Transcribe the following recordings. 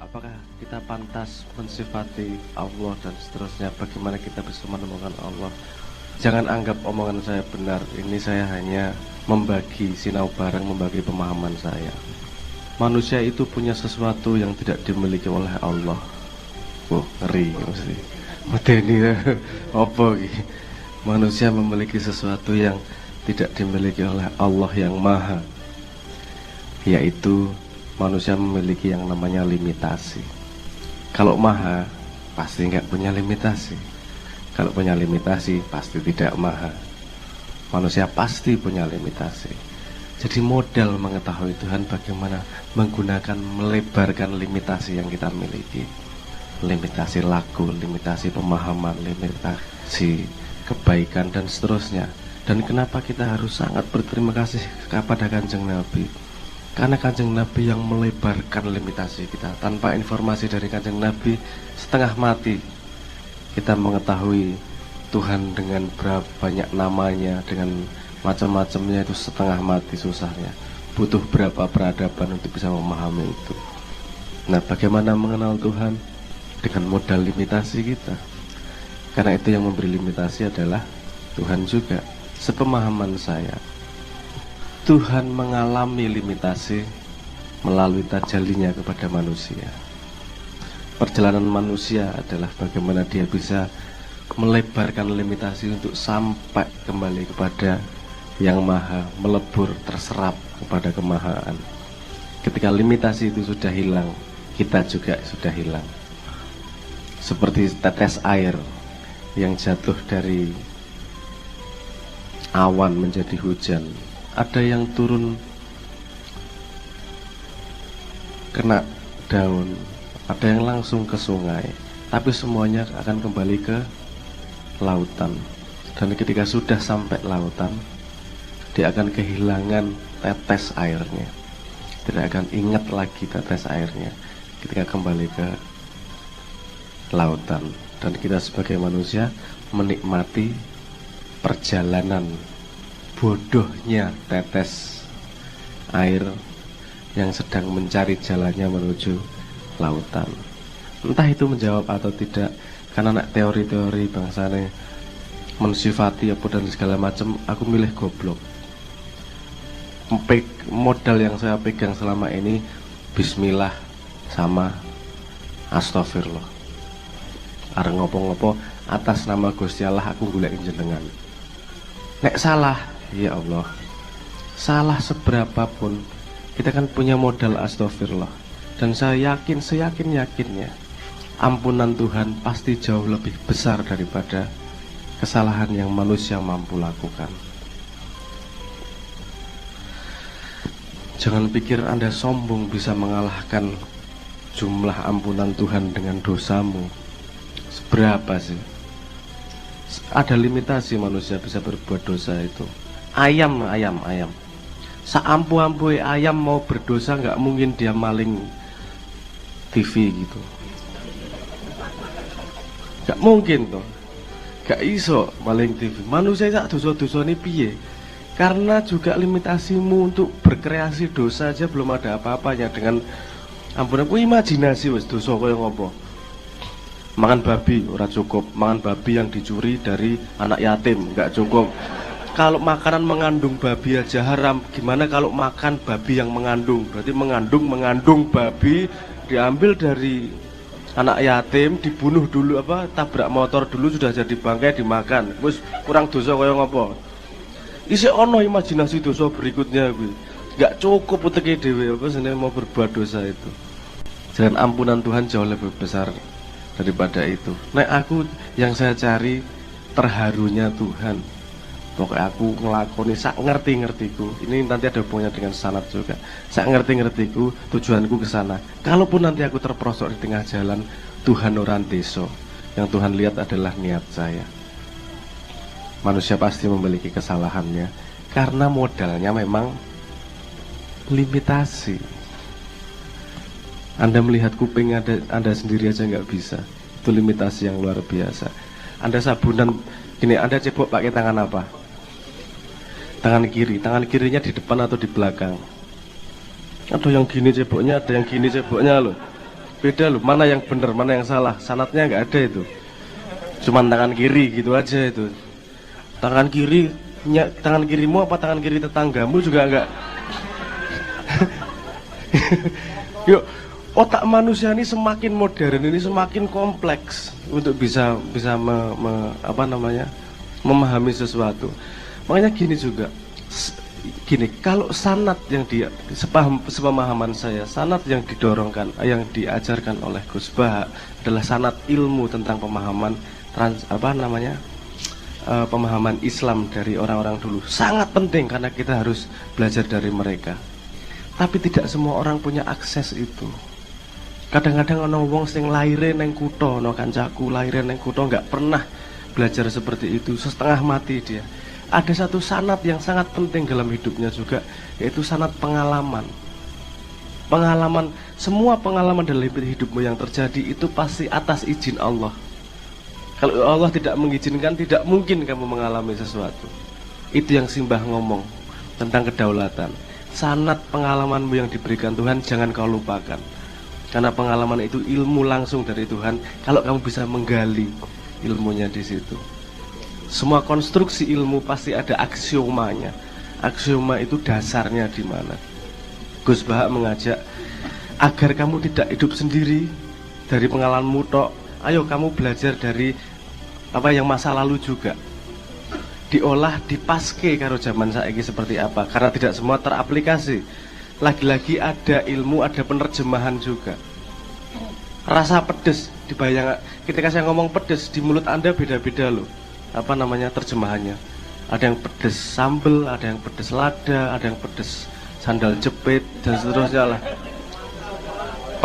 Apakah kita pantas mensifati Allah dan seterusnya? Bagaimana kita bisa menemukan Allah? Jangan anggap omongan saya benar. Ini saya hanya membagi sinau bareng, membagi pemahaman saya. Manusia itu punya sesuatu yang tidak dimiliki oleh Allah. Oh, ngeri mesti. Medeni apa iki? Manusia memiliki sesuatu yang tidak dimiliki oleh Allah yang Maha, yaitu manusia memiliki yang namanya limitasi. Kalau Maha pasti nggak punya limitasi. Kalau punya limitasi pasti tidak Maha. Manusia pasti punya limitasi. Jadi modal mengetahui Tuhan bagaimana menggunakan, melebarkan limitasi yang kita miliki. Limitasi laku, limitasi pemahaman, limitasi kebaikan dan seterusnya. Dan kenapa kita harus sangat berterima kasih kepada Kanjeng Nabi? Karena Kanjeng Nabi yang melebarkan limitasi kita. Tanpa informasi dari Kanjeng Nabi, setengah mati kita mengetahui Tuhan dengan berapa banyak namanya, dengan macam-macamnya, itu setengah mati susahnya. Butuh berapa peradaban untuk bisa memahami itu. Nah, bagaimana mengenal Tuhan? Dengan modal limitasi kita. Karena itu yang memberi limitasi adalah Tuhan juga. Sepemahaman saya, Tuhan mengalami limitasi melalui tajalinya kepada manusia. Perjalanan manusia adalah bagaimana dia bisa melebarkan limitasi untuk sampai kembali kepada yang Maha, melebur, terserap kepada kemahaan. Ketika limitasi itu sudah hilang, kita juga sudah hilang. Seperti tetes air yang jatuh dari awan menjadi hujan. Ada yang turun kena daun, ada yang langsung ke sungai, tapi semuanya akan kembali ke lautan. Dan ketika sudah sampai lautan, dia akan kehilangan tetes airnya, tidak akan ingat lagi tetes airnya ketika kembali ke lautan. Dan kita sebagai manusia menikmati perjalanan bodohnya tetes air yang sedang mencari jalannya menuju lautan. Entah itu menjawab atau tidak, karena teori-teori bangsane mensifati apa dan segala macam, aku milih goblok. Modal yang saya pegang selama ini bismillah sama astagfirullah. Arep ngopo-ngopo atas nama Gusti Allah aku golek jenengan. Nek salah, ya Allah, salah seberapapun, kita kan punya modal astagfirullah. Dan saya yakin, seyakin-yakinnya, ampunan Tuhan pasti jauh lebih besar daripada kesalahan yang manusia mampu lakukan. Jangan pikir Anda sombong bisa mengalahkan jumlah ampunan Tuhan dengan dosamu. Seberapa sih? Ada limitasi manusia bisa berbuat dosa itu. Ayam. Seampu-ampu ayam mau berdosa nggak mungkin dia maling TV gitu. Nggak mungkin toh. Nggak iso maling TV. Manusia tak dosa-dosa ini piye? Karena juga limitasimu untuk berkreasi dosa aja belum ada apa-apanya. Dengan ampun aku imajinasi wes dosa kaya ngopo. Makan babi ora cukup, makan babi yang dicuri dari anak yatim nggak cukup. Kalau makanan mengandung babi aja haram, gimana kalau makan babi yang mengandung? Berarti mengandung babi diambil dari anak yatim, dibunuh dulu, tabrak motor dulu sudah jadi bangkai dimakan. Wis kurang dosa kaya ngopo? Isih ono imajinasi dosa berikutnya kuwi. Nggak cukup uteke dhewe seneng mau berbuat dosa itu. Dan ampunan Tuhan jauh lebih besar daripada itu. Nah, aku yang saya cari terharunya Tuhan. Pokoknya aku ngelakoni sak ngerti-ngertiku. Ini nanti ada hubungannya dengan sanad juga. Sak ngerti-ngertiku, tujuanku ke sana. Kalaupun nanti aku terperosok di tengah jalan, Tuhan orang desa. Yang Tuhan lihat adalah niat saya. Manusia pasti memiliki kesalahannya karena modalnya memang limitasi. Anda melihat kuping Anda sendiri aja nggak bisa. Itu limitasi yang luar biasa. Anda sabunan gini, Anda cebok pakai tangan apa? Tangan kiri. Tangan kirinya di depan atau di belakang? Ada yang gini ceboknya, ada yang gini ceboknya loh. beda loh, mana yang benar, mana yang salah. Sanatnya nggak ada itu. Cuman tangan kiri gitu aja itu. Tangan kiri, tangan kirimu apa tangan kiri tetanggamu juga enggak. Yuk, otak manusia ini semakin modern, ini semakin kompleks untuk bisa memahami sesuatu. Makanya gini juga, gini, kalau sanad yang sepemahaman saya, sanad yang didorongkan, yang diajarkan oleh Gus Bah adalah sanad ilmu tentang pemahaman pemahaman Islam dari orang-orang dulu. Sangat penting karena kita harus belajar dari mereka. Tapi tidak semua orang punya akses itu. Kadang-kadang ono wong sing laire neng kutho, ono kancaku laire neng kutho nggak pernah belajar seperti itu, setengah mati dia. Ada satu sanad yang sangat penting dalam hidupnya juga, yaitu sanad pengalaman. Pengalaman, semua pengalaman dalam hidupmu yang terjadi itu pasti atas izin Allah. Kalau Allah tidak mengizinkan, tidak mungkin kamu mengalami sesuatu. Itu yang Simbah ngomong tentang kedaulatan. Sanad pengalamanmu yang diberikan Tuhan jangan kau lupakan. Karena pengalaman itu ilmu langsung dari Tuhan. Kalau kamu bisa menggali ilmunya di situ. Semua konstruksi ilmu pasti ada aksiomanya. Aksioma itu dasarnya di mana. Gus Bah mengajak agar kamu tidak hidup sendiri dari pengalamanmu tok. Ayo kamu belajar dari apa yang masa lalu juga. Diolah, dipaske karo zaman saiki seperti apa. Karena tidak semua teraplikasi. Lagi-lagi ada ilmu, ada penerjemahan juga. Rasa pedes dibayang, ketika saya ngomong pedes di mulut Anda beda-beda loh. Terjemahannya. Ada yang pedes sambel, ada yang pedes lada, ada yang pedes sandal jepit dan seterusnya lah.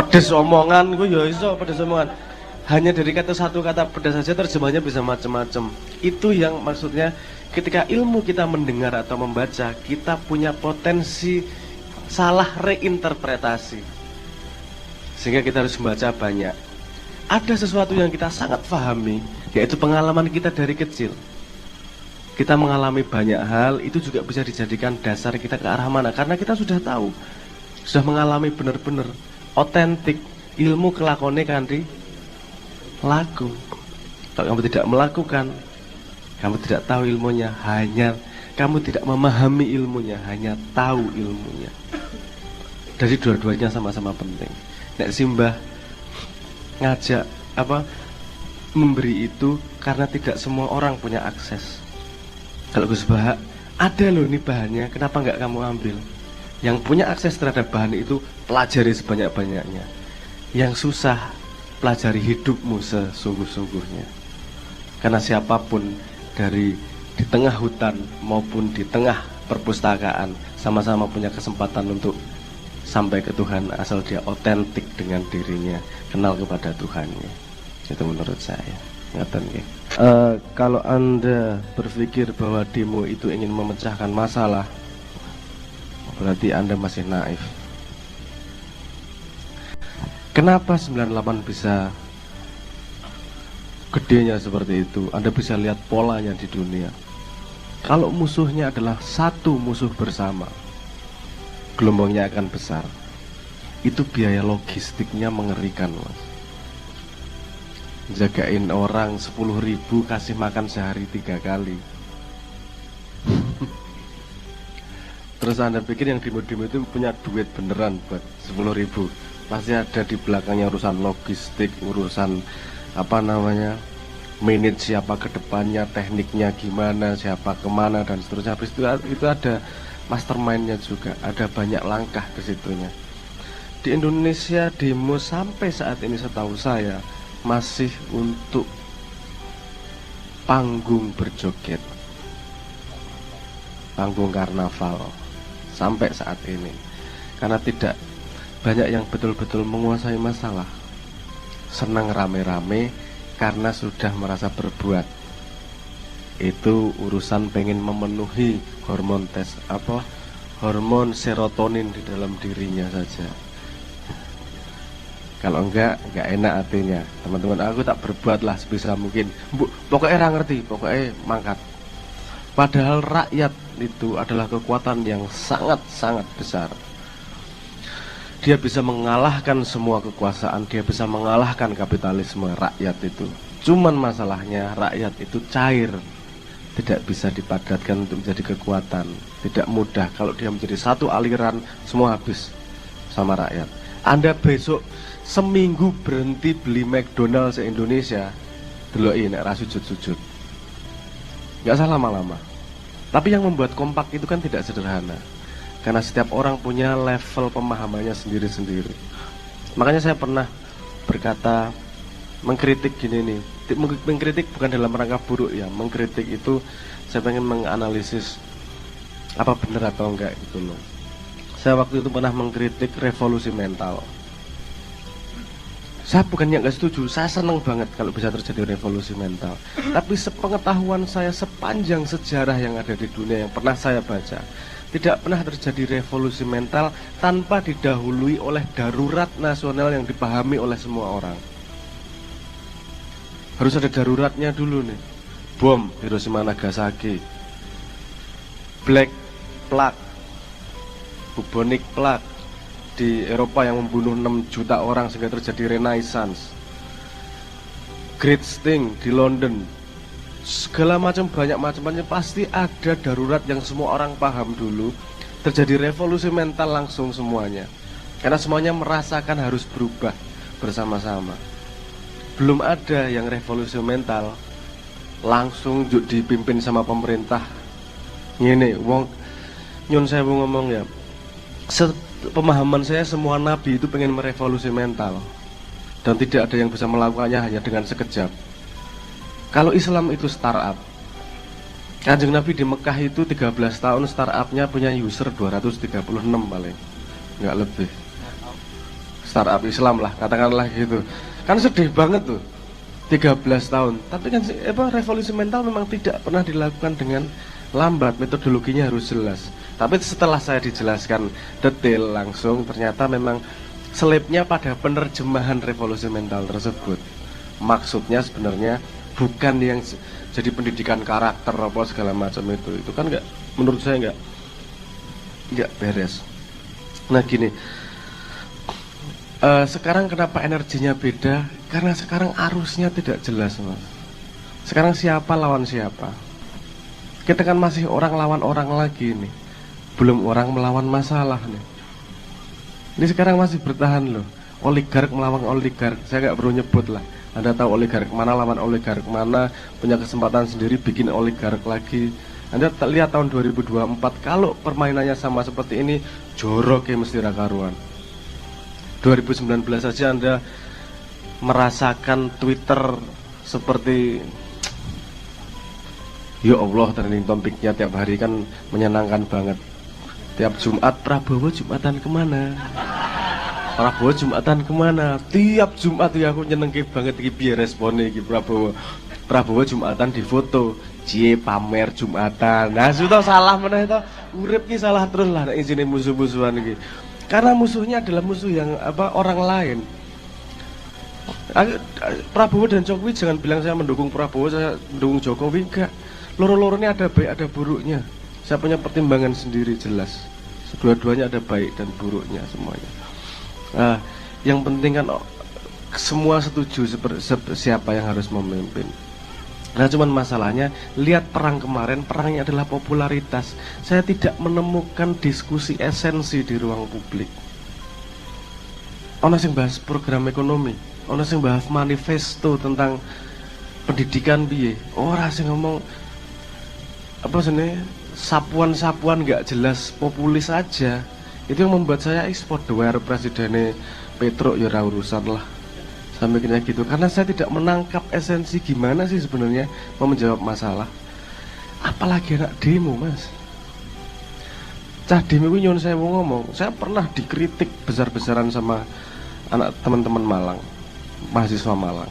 Pedes omongan, gue ya iso pedes omongan. Hanya dari satu kata pedas saja terjemahnya bisa macam-macam. Itu yang maksudnya ketika ilmu kita mendengar atau membaca, kita punya potensi salah reinterpretasi. Sehingga kita harus membaca banyak. Ada sesuatu yang kita sangat pahami, yaitu pengalaman kita dari kecil. Kita mengalami banyak hal, itu juga bisa dijadikan dasar kita ke arah mana. Karena kita sudah tahu, sudah mengalami benar-benar otentik ilmu kelakone kanthi laku. Kalau kamu tidak melakukan, kamu tidak tahu ilmunya, hanya kamu tidak memahami ilmunya, hanya tahu ilmunya. Dari dua-duanya sama-sama penting. Nek Simbah ngajak memberi itu karena tidak semua orang punya akses. Kalau Gus Bah, ada loh nih bahannya, kenapa nggak kamu ambil? Yang punya akses terhadap bahan itu pelajari sebanyak-banyaknya. Yang susah, pelajari hidupmu sesungguh-sungguhnya. Karena siapapun di tengah hutan maupun di tengah perpustakaan sama-sama punya kesempatan untuk sampai ke Tuhan asal dia otentik dengan dirinya, kenal kepada Tuhannya. Itu menurut saya. Ngaten nggih. Kalau Anda berpikir bahwa demo itu ingin memecahkan masalah, berarti Anda masih naif. Kenapa 98 bisa gedenya seperti itu? Anda bisa lihat polanya di dunia. Kalau musuhnya adalah satu musuh bersama, gelombangnya akan besar. Itu biaya logistiknya mengerikan, Mas. Jagain orang 10.000 kasih makan sehari 3 kali. Terus Anda pikir yang demo-demo itu punya duit beneran buat 10.000? Pasti ada di belakangnya urusan logistik, urusan manage siapa ke depannya, tekniknya gimana, siapa kemana dan seterusnya. Habis itu ada mastermindnya juga, ada banyak langkah ke situnya. Di Indonesia demo sampai saat ini setahu saya masih untuk panggung berjoget, panggung karnaval sampai saat ini. Karena tidak banyak yang betul-betul menguasai masalah, senang rame-rame karena sudah merasa berbuat. Itu urusan pengen memenuhi hormon serotonin di dalam dirinya saja. Kalau enggak enak hatinya. Teman-teman, aku tak berbuat lah sebisa mungkin. Pokoknya ngerti, pokoknya mangkat. Padahal rakyat itu adalah kekuatan yang sangat-sangat besar. dia bisa mengalahkan semua kekuasaan, dia bisa mengalahkan kapitalisme rakyat itu. Cuman masalahnya rakyat itu cair, tidak bisa dipadatkan untuk menjadi kekuatan, tidak mudah. Kalau dia menjadi satu aliran, semua habis sama rakyat. Anda besok seminggu berhenti beli McDonald se-Indonesia, deloki nek ra sujud-sujud, nggak usah lama-lama. Tapi yang membuat kompak itu kan tidak sederhana, karena setiap orang punya level pemahamannya sendiri-sendiri. Makanya saya pernah berkata, mengkritik gini nih, mengkritik bukan dalam rangka buruk ya, mengkritik itu saya pengen menganalisis apa benar atau enggak gitu loh. Saya waktu itu pernah mengkritik revolusi mental. Saya bukannya nggak setuju, saya senang banget kalau bisa terjadi revolusi mental. Tapi sepengetahuan saya sepanjang sejarah yang ada di dunia yang pernah saya baca, tidak pernah terjadi revolusi mental tanpa didahului oleh darurat nasional yang dipahami oleh semua orang. Harus ada daruratnya dulu nih. Bom Hiroshima Nagasaki, Black Plague, bubonic plague di Eropa yang membunuh 6 juta orang sehingga terjadi Renaissance, Great Sting di London, segala macam, banyak macam-macam. Pasti ada darurat yang semua orang paham dulu. Terjadi revolusi mental langsung semuanya, karena semuanya merasakan harus berubah bersama-sama. Belum ada yang revolusi mental langsung dipimpin sama pemerintah. Ngene wong nyun saya ngomong ya, pemahaman saya semua nabi itu pengen merevolusi mental, dan tidak ada yang bisa melakukannya hanya dengan sekejap. Kalau Islam itu startup, Kanjeng Nabi di Mekah itu 13 tahun startupnya punya user 236 paling, nggak lebih. Startup Islam lah, katakanlah gitu. Kan sedih banget tuh, 13 tahun. Tapi kan revolusi mental memang tidak pernah dilakukan dengan lambat, metodologinya harus jelas. Tapi setelah saya dijelaskan detail langsung, ternyata memang selipnya pada penerjemahan revolusi mental tersebut. Maksudnya sebenarnya bukan yang jadi pendidikan karakter apa segala macam itu kan nggak, menurut saya nggak beres. Nah gini, sekarang kenapa energinya beda? Karena sekarang arusnya tidak jelas, Mas. Sekarang siapa lawan siapa? Kita kan masih orang lawan orang lagi nih, belum orang melawan masalah nih. Ini sekarang masih bertahan loh, oligark melawan oligark. Saya nggak perlu nyebut lah, Anda tahu oligark mana lawan oligark mana, punya kesempatan sendiri bikin oligark lagi. Anda lihat tahun 2024, kalau permainannya sama seperti ini, jorok ya mesti rakaruan. 2019 saja Anda merasakan Twitter seperti, ya Allah, trending topiknya tiap hari kan menyenangkan banget. Tiap Jumat, Prabowo Jumatan kemana? Prabowo Jumatan kemana? Tiap Jumat ya aku nyenengke banget iki piye responnya iki Prabowo. Prabowo Jumatan di foto, cie pamer Jumatan. Nah, sudah salah meneh to. Urip ki salah terus lah nek isine musuh-musuhan iki. Karena musuhnya adalah musuh yang orang lain. Prabowo dan Jokowi, jangan bilang saya mendukung Prabowo, saya mendukung Jokowi, enggak. Loro-loronya ada baik ada buruknya. Saya punya pertimbangan sendiri jelas. Dua-duanya ada baik dan buruknya semuanya. Yang penting kan semua setuju siapa yang harus memimpin. Nah cuman masalahnya, lihat perang kemarin, perangnya adalah popularitas. Saya tidak menemukan diskusi esensi di ruang publik. Ono sing bahas program ekonomi, ono sing bahas manifesto tentang pendidikan piye. Ora sing ngomong apa sini sapuan-sapuan nggak jelas, populis aja. Itu yang membuat saya ekspor doer presidennya Petro ya urusan lah. Sampai kayak gitu, karena saya tidak menangkap esensi gimana sih sebenarnya mau menjawab masalah. Apalagi anak demo, Mas. Cah demo itu nyon saya mau ngomong, saya pernah dikritik besar-besaran sama anak teman-teman Malang, mahasiswa Malang.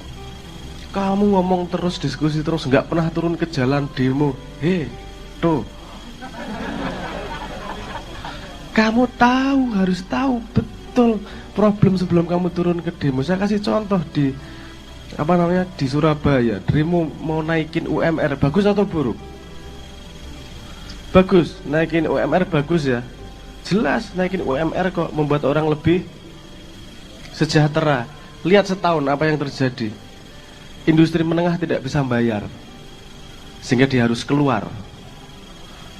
Kamu ngomong terus, diskusi terus, nggak pernah turun ke jalan demo. Tuh. Kamu tahu, harus tahu betul problem sebelum kamu turun ke demo. Saya kasih contoh di di Surabaya, demo mau naikin UMR, bagus atau buruk? Bagus, naikin UMR bagus ya. Jelas naikin UMR kok membuat orang lebih sejahtera. Lihat setahun apa yang terjadi. Industri menengah tidak bisa bayar, sehingga dia harus keluar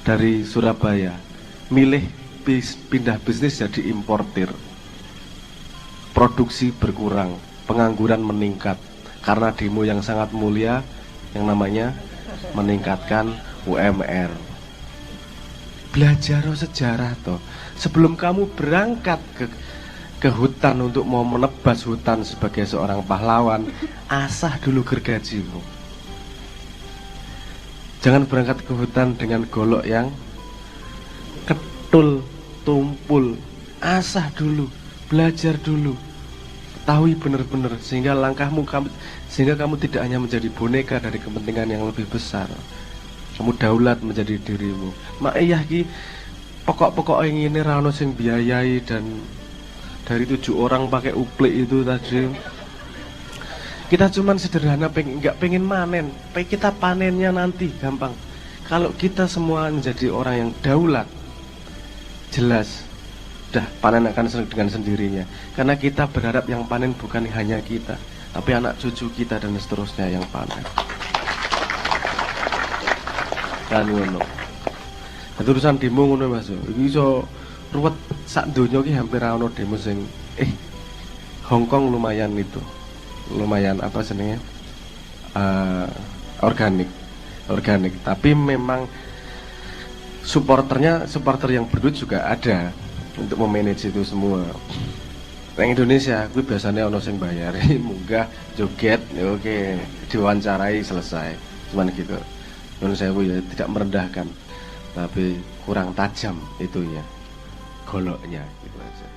dari Surabaya, milih pindah bisnis jadi importir. Produksi berkurang, pengangguran meningkat karena demo yang sangat mulia yang namanya meningkatkan UMR. Belajar sejarah toh. Sebelum kamu berangkat ke hutan untuk mau menebas hutan sebagai seorang pahlawan, asah dulu gergajimu. Jangan berangkat ke hutan dengan golok yang ketul, tumpul. Asah dulu, belajar dulu, ketahui benar-benar sehingga sehingga kamu tidak hanya menjadi boneka dari kepentingan yang lebih besar. Kamu daulat menjadi dirimu. Mak iya ki pokok-pokok yang ini rano sing biayai, dan dari 7 orang pakai uplik itu tadi, kita cuman sederhana nggak pengen manen, kita panennya nanti gampang. Kalau kita semua menjadi orang yang daulat, jelas dah panen akan dengan sendirinya, karena kita berharap yang panen bukan hanya kita, tapi anak cucu kita dan seterusnya yang panen. Dan ngono. Terusan demo ngono Mas. Iki iso ruwet sak donya ki hampir ana demo sing Hong Kong lumayan itu. Lumayan apa jenenge? Organik. Tapi memang supporter yang berduit juga ada untuk memanage itu semua. Yang Indonesia, gue biasanya ono sing bayar, munggah, joget, ya oke, diwawancarai selesai, cuman gitu. Menurut saya ya tidak merendahkan, tapi kurang tajam itu ya goloknya gitu aja.